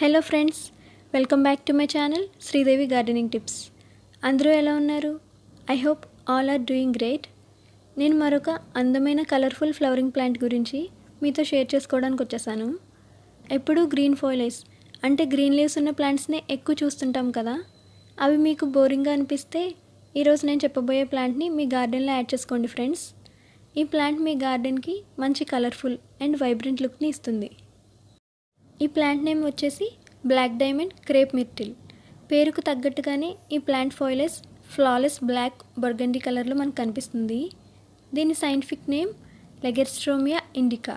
Hello friends, welcome back to my channel Sridevi gardening tips. అందరూ ఎలా ఉన్నారు? I hope all are doing great. నేను మరొక అందమైన కలర్ఫుల్ ఫ్లవరింగ్ ప్లాంట్ గురించి మీతో షేర్ చేసుకోవడానికి వచ్చేసాను. ఎప్పుడూ గ్రీన్ ఫాయిలేస్ అంటే గ్రీన్ లీవ్స్ ఉన్న ప్లాంట్స్నే ఎక్కువ చూస్తుంటాం కదా. అవి మీకు బోరింగ్గా అనిపిస్తే ఈరోజు నేను చెప్పబోయే ప్లాంట్ని మీ గార్డెన్లో యాడ్ చేసుకోండి ఫ్రెండ్స్. ఈ ప్లాంట్ మీ గార్డెన్కి మంచి కలర్ఫుల్ అండ్ వైబ్రెంట్ లుక్ని ఇస్తుంది. ఈ ప్లాంట్ నేమ్ వచ్చేసి బ్లాక్ డైమండ్ క్రేప్ మిర్టిల్. పేరుకు తగ్గట్టుగానే ఈ ప్లాంట్ ఫాయిలెస్ ఫ్లాలెస్ బ్లాక్ బర్గండీ కలర్లో మనకు కనిపిస్తుంది. దీని scientific name Lagerstroemia indica.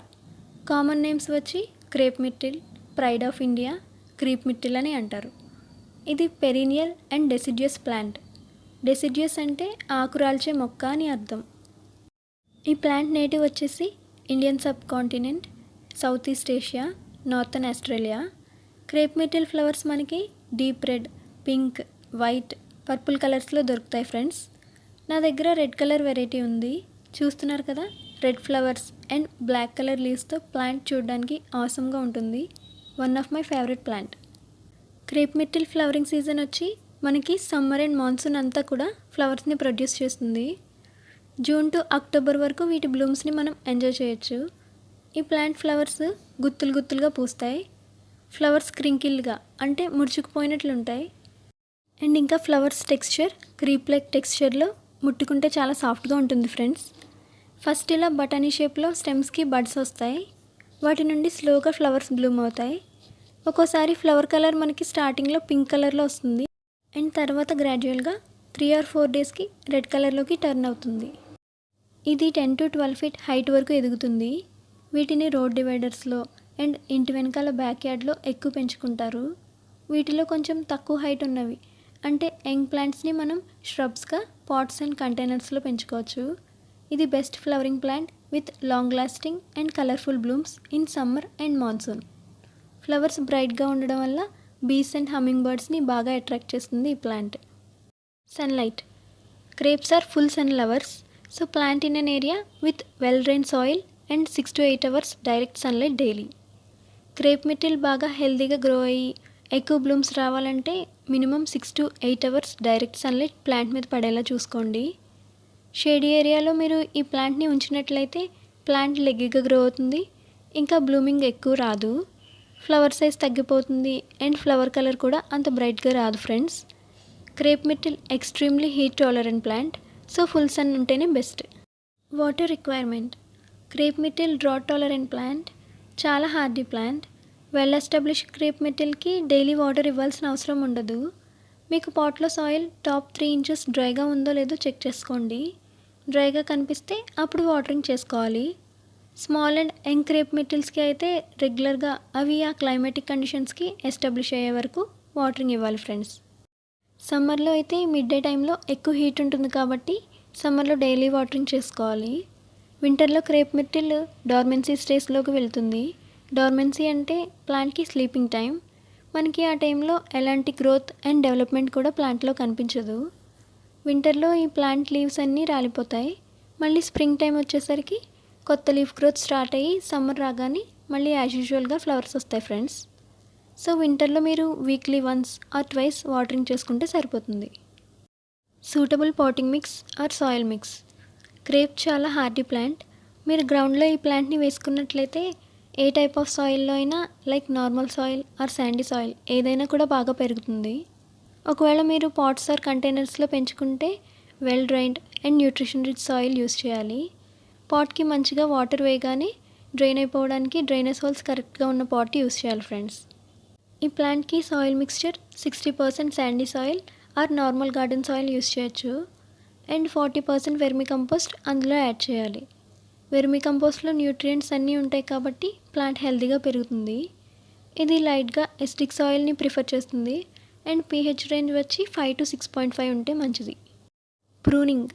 Common names వచ్చి crape myrtle, pride of India, crape myrtle అని అంటారు. ఇది perennial and deciduous plant. Deciduous అంటే ఆకురాల్చే మొక్క అని అర్థం. ఈ ప్లాంట్ నేటివ్ వచ్చేసి Indian subcontinent, south east Asia, northern Australia. Crape myrtle flowers మనకి deep red, pink, white, purple కలర్స్లో దొరుకుతాయి ఫ్రెండ్స్. నా దగ్గర రెడ్ కలర్ వెరైటీ ఉంది, చూస్తున్నారు కదా. Red flowers and black colour లీవ్స్తో ప్లాంట్ చూడడానికి ఆసమ్గా ఉంటుంది. One of my favourite plant. Crape myrtle flowering season వచ్చి మనకి సమ్మర్ అండ్ మాన్సూన్ అంతా కూడా ఫ్లవర్స్ని ప్రొడ్యూస్ చేస్తుంది. జూన్ టు అక్టోబర్ వరకు వీటి బ్లూమ్స్ని మనం ఎంజాయ్ చేయొచ్చు. ఈ ప్లాంట్ ఫ్లవర్స్ గుత్తులు గుత్తులుగా పూస్తాయి. ఫ్లవర్స్ క్రింకిల్గా అంటే ముడుచుకుపోయినట్లు ఉంటాయి. అండ్ ఇంకా ఫ్లవర్స్ టెక్స్చర్ క్రీప్ లైక్ టెక్స్చర్లో ముట్టుకుంటే చాలా సాఫ్ట్గా ఉంటుంది ఫ్రెండ్స్. ఫస్ట్ ఇలా బటానీ షేప్లో స్టెమ్స్కి బడ్స్ వస్తాయి. వాటి నుండి స్లోగా ఫ్లవర్స్ బ్లూమ్ అవుతాయి. ఒక్కోసారి ఫ్లవర్ కలర్ మనకి స్టార్టింగ్లో పింక్ కలర్లో వస్తుంది అండ్ తర్వాత గ్రాడ్యువల్గా 3 or 4 డేస్కి రెడ్ కలర్లోకి టర్న్ అవుతుంది. ఇది 10 to 12 feet హైట్ వరకు ఎదుగుతుంది. వీటిని రోడ్ డివైడర్స్లో అండ్ ఇంటి వెనకాల బ్యాక్ యార్డ్లో ఎక్కువ పెంచుకుంటారు. వీటిలో కొంచెం తక్కువ హైట్ ఉన్నవి అంటే యంగ్ ప్లాంట్స్ని మనం ష్రబ్స్గా పాట్స్ అండ్ కంటైనర్స్లో పెంచుకోవచ్చు. ఇది best flowering plant with long lasting and colourful blooms in summer and monsoon. Flowers బ్రైట్గా ఉండడం వల్ల బీస్ అండ్ హమ్మింగ్ బర్డ్స్ని బాగా అట్రాక్ట్ చేస్తుంది ఈ plant. Sunlight. Crapes are full sun lovers, so plant in an area with well drain soil and 6 to 8 hours direct sunlight daily. Crape myrtle బాగా హెల్తీగా grow అయ్యి ఎక్కువ బ్లూమ్స్ రావాలంటే minimum 6 to 8 hours direct sunlight plant మీద పడేలా చూసుకోండి. Shady ఏరియాలో మీరు ఈ ప్లాంట్ని ఉంచినట్లయితే ప్లాంట్ లెగ్గిగా గ్రో అవుతుంది, ఇంకా బ్లూమింగ్ ఎక్కువ రాదు, ఫ్లవర్ సైజ్ తగ్గిపోతుంది అండ్ ఫ్లవర్ కలర్ కూడా అంత బ్రైట్గా రాదు friends. Crape myrtle extremely heat tolerant plant, so full sun ఉంటేనే best. Water requirement. Crape myrtle drought tolerant plant, చాలా hardy plant. Well established crape మిర్టిల్కి డైలీ వాటర్ ఇవ్వాల్సిన అవసరం ఉండదు. మీకు పాట్లో సాయిల్ టాప్ 3 inches డ్రైగా ఉందో లేదో చెక్ చేసుకోండి. డ్రైగా కనిపిస్తే అప్పుడు వాటరింగ్ చేసుకోవాలి. స్మాల్ అండ్ యంగ్ క్రేప్ మిర్టిల్స్కి అయితే రెగ్యులర్గా అవి ఆ క్లైమాటిక్ కండిషన్స్కి ఎస్టాబ్లిష్ అయ్యే వరకు వాటరింగ్ ఇవ్వాలి ఫ్రెండ్స్. సమ్మర్లో అయితే మిడ్ డే టైంలో ఎక్కువ హీట్ ఉంటుంది కాబట్టి సమ్మర్లో డైలీ వాటరింగ్ చేసుకోవాలి. వింటర్లో క్రేప్ మిర్టిల్ డార్మెన్సీ స్టేజ్లోకి వెళ్తుంది. డార్మెన్సీ అంటే ప్లాంట్కి స్లీపింగ్ టైం. మనకి ఆ టైంలో ఎలాంటి గ్రోత్ అండ్ డెవలప్మెంట్ కూడా ప్లాంట్లో కనిపించదు. వింటర్లో ఈ ప్లాంట్ లీవ్స్ అన్నీ రాలిపోతాయి. మళ్ళీ స్ప్రింగ్ టైం వచ్చేసరికి కొత్త లీఫ్ గ్రోత్ స్టార్ట్ అయ్యి సమ్మర్ రాగానే మళ్ళీ యాజ్ యూజువల్గా ఫ్లవర్స్ వస్తాయి ఫ్రెండ్స్. సో వింటర్లో మీరు weekly once or twice watering చేసుకుంటే సరిపోతుంది. Suitable potting mix or soil mix. Crape చాలా హార్డీ ప్లాంట్. మీరు గ్రౌండ్లో ఈ ప్లాంట్ని వేసుకున్నట్లయితే ఏ టైప్ ఆఫ్ సాయిల్లో అయినా like normal soil or sandy soil ఏదైనా కూడా బాగా పెరుగుతుంది. ఒకవేళ మీరు పాట్స్ ఆర్ కంటైనర్స్లో పెంచుకుంటే well drained and nutrition rich soil use చేయాలి. పాట్కి మంచిగా వాటర్ వేయగానే డ్రైన్ అయిపోవడానికి డ్రైనేజ్ హోల్స్ కరెక్ట్గా ఉన్న పాట్ యూస్ చేయాలి ఫ్రెండ్స్. ఈ ప్లాంట్కి soil mixture 60% sandy soil or normal garden soil use చేయొచ్చు అండ్ 40% వెర్మి కంపోస్ట్ అందులో యాడ్ చేయాలి. వెర్మి కంపోస్ట్లో న్యూట్రియంట్స్ అన్నీ ఉంటాయి కాబట్టి ప్లాంట్ హెల్తీగా పెరుగుతుంది. ఇది లైట్గా ఎసిడిక్ సాయిల్ని ప్రిఫర్ చేస్తుంది అండ్ pH రేంజ్ వచ్చి 5 to 6.5 ఉంటే మంచిది. Pruning.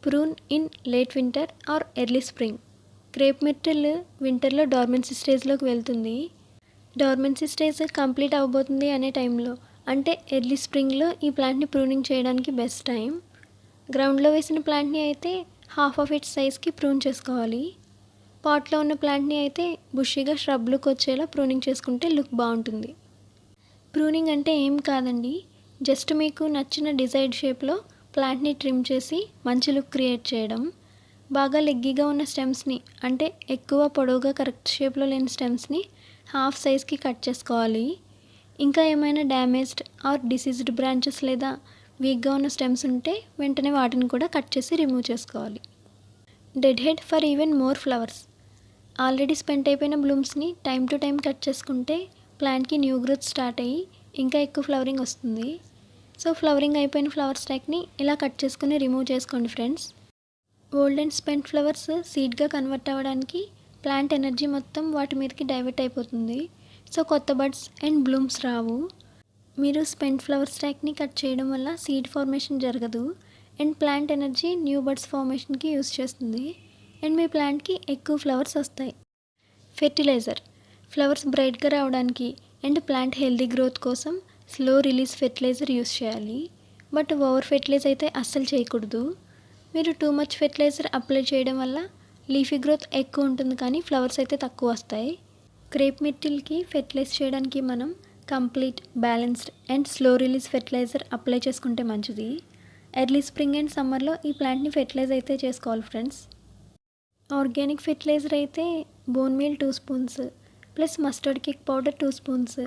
Prune in late winter or early spring. Crape myrtle వింటర్లో డార్మెన్సీ స్టేజ్లోకి వెళ్తుంది. డార్మెన్సీ స్టేజ్ కంప్లీట్ అవబోతుంది అనే టైంలో అంటే ఎర్లీ స్ప్రింగ్లో ఈ ప్లాంట్ని ప్రూనింగ్ చేయడానికి బెస్ట్ టైం. గ్రౌండ్లో వేసిన ప్లాంట్ని అయితే హాఫ్ ఆఫ్ ఇట్స్ సైజ్కి ప్రూన్ చేసుకోవాలి. పాట్లో ఉన్న ప్లాంట్ని అయితే బుషీగా ష్రబ్ లుక్ వచ్చేలా ప్రూనింగ్ చేసుకుంటే లుక్ బాగుంటుంది. ప్రూనింగ్ అంటే ఏం కాదండి, జస్ట్ మీకు నచ్చిన డిజైర్డ్ షేప్లో ప్లాంట్ని ట్రిమ్ చేసి మంచి లుక్ క్రియేట్ చేయడం. బాగా లెగ్గీగా ఉన్న స్టెమ్స్ని, అంటే ఎక్కువ పొడవుగా కరెక్ట్ షేప్లో లేని స్టెమ్స్ని హాఫ్ సైజ్కి కట్ చేసుకోవాలి. ఇంకా ఏమైనా డ్యామేజ్డ్ ఆర్ డిసీజ్డ్ బ్రాంచెస్ లేదా వీక్గా ఉన్న స్టెమ్స్ ఉంటే వెంటనే వాటిని కూడా కట్ చేసి రిమూవ్ చేసుకోవాలి. Dead head for even more flowers. Already spent అయిపోయిన బ్లూమ్స్ని టైం టు టైం కట్ చేసుకుంటే ప్లాంట్కి న్యూ గ్రోత్ స్టార్ట్ అయ్యి ఇంకా ఎక్కువ ఫ్లవరింగ్ వస్తుంది. సో ఫ్లవరింగ్ అయిపోయిన ఫ్లవర్ స్టాక్ని ఇలా కట్ చేసుకుని రిమూవ్ చేసుకోండి friends. Old and spent flowers సీడ్గా కన్వర్ట్ అవ్వడానికి ప్లాంట్ ఎనర్జీ మొత్తం వాటి మీదకి డైవర్ట్ అయిపోతుంది. సో కొత్త బడ్స్ అండ్ బ్లూమ్స్ రావు. మీరు స్పెంట్ ఫ్లవర్ స్టాక్ని కట్ చేయడం వల్ల సీడ్ ఫార్మేషన్ జరగదు and plant energy new buds ఫార్మేషన్కి యూస్ చేస్తుంది అండ్ మీ ప్లాంట్కి ఎక్కువ ఫ్లవర్స్ వస్తాయి. ఫెర్టిలైజర్. ఫ్లవర్స్ బ్రైట్గా రావడానికి అండ్ ప్లాంట్ హెల్దీ గ్రోత్ కోసం స్లో రిలీజ్ ఫెర్టిలైజర్ యూస్ చేయాలి. బట్ ఓవర్ ఫెర్టిలైజ్ అయితే అస్సలు చేయకూడదు. మీరు టూ మచ్ ఫెర్టిలైజర్ అప్లై చేయడం వల్ల లీఫీ గ్రోత్ ఎక్కువ ఉంటుంది కానీ ఫ్లవర్స్ అయితే తక్కువ వస్తాయి. క్రేప్ మిర్టిల్కి ఫెర్టిలైజ్ చేయడానికి మనం complete, balanced and slow release fertiliser apply చేసుకుంటే మంచిది. ఎర్లీ స్ప్రింగ్ అండ్ సమ్మర్లో ఈ ప్లాంట్ని ఫెర్టిలైజ్ అయితే చేసుకోవాలి ఫ్రెండ్స్. ఆర్గానిక్ ఫెర్టిలైజర్ అయితే bone meal 2 spoons plus mustard cake powder 2 spoons,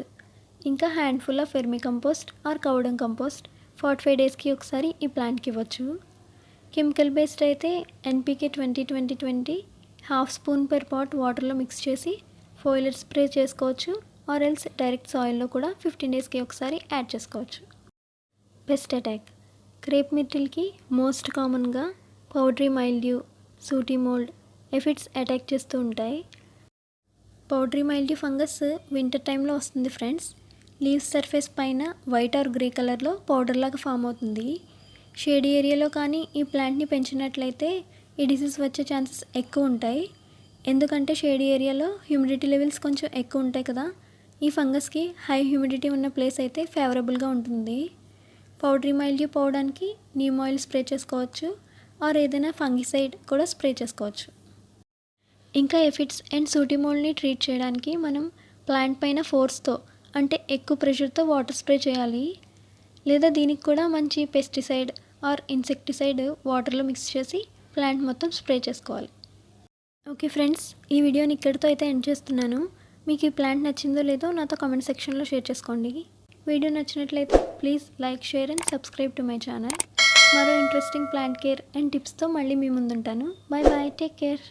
ఇంకా handful of vermi compost or cow dung compost 45 డేస్కి ఒకసారి ఈ ప్లాంట్కి ఇవ్వచ్చు. కెమికల్ బేస్డ్ అయితే NPK 20-20-20 half spoon per pot వాటర్లో మిక్స్ చేసి ఫోయిలర్ స్ప్రే చేసుకోవచ్చు ఆర్ ఎల్స్ డైరెక్ట్ సాయిల్లో కూడా 15 డేస్కి ఒకసారి యాడ్ చేసుకోవచ్చు. Pest attack. క్రేప్ మిర్టిల్కి మోస్ట్ కామన్గా powdery mildew, sooty mould, aphids attack చేస్తూ ఉంటాయి. పౌడరీ మైల్డ్యూ ఫంగస్ వింటర్ టైంలో వస్తుంది ఫ్రెండ్స్. లీవ్స్ సర్ఫేస్ పైన వైట్ ఆర్ గ్రే కలర్లో పౌడర్ లాగా ఫామ్ అవుతుంది. షేడీ ఏరియాలో కానీ ఈ ప్లాంట్ని పెంచినట్లయితే ఈ డిసీజ్ వచ్చే ఛాన్సెస్ ఎక్కువ ఉంటాయి. ఎందుకంటే షేడీ ఏరియాలో హ్యూమిడిటీ లెవెల్స్ కొంచెం ఎక్కువ ఉంటాయి కదా. ఈ ఫంగస్కి హై హ్యూమిడిటీ ఉన్న ప్లేస్ అయితే ఫేవరబుల్గా ఉంటుంది. పౌడరీ మైల్డ్యూ పోవడానికి నీమ్ ఆయిల్ స్ప్రే చేసుకోవచ్చు ఆర్ ఏదైనా ఫంగిసైడ్ కూడా స్ప్రే చేసుకోవచ్చు. ఇంకా ఎఫిడ్స్ అండ్ సూటీ మోల్డ్ని ట్రీట్ చేయడానికి మనం ప్లాంట్ పైన ఫోర్స్తో, అంటే ఎక్కువ ప్రెషర్తో వాటర్ స్ప్రే చేయాలి. లేదా దీనికి కూడా మంచి పెస్టిసైడ్ ఆర్ ఇన్సెక్టిసైడ్ వాటర్లో మిక్స్ చేసి ప్లాంట్ మొత్తం స్ప్రే చేసుకోవాలి. ఓకే ఫ్రెండ్స్, ఈ వీడియోని ఇక్కడితో అయితే ఎండ్ చేస్తున్నాను. మీకు ఈ ప్లాంట్ నచ్చిందో లేదో నాతో కామెంట్ సెక్షన్లో షేర్ చేసుకోండి. వీడియో నచ్చినట్లయితే please like, share and subscribe to my channel. మరో ఇంట్రెస్టింగ్ ప్లాంట్ కేర్ అండ్ టిప్స్తో మళ్ళీ మీ ముందుంటాను. Bye bye, take care.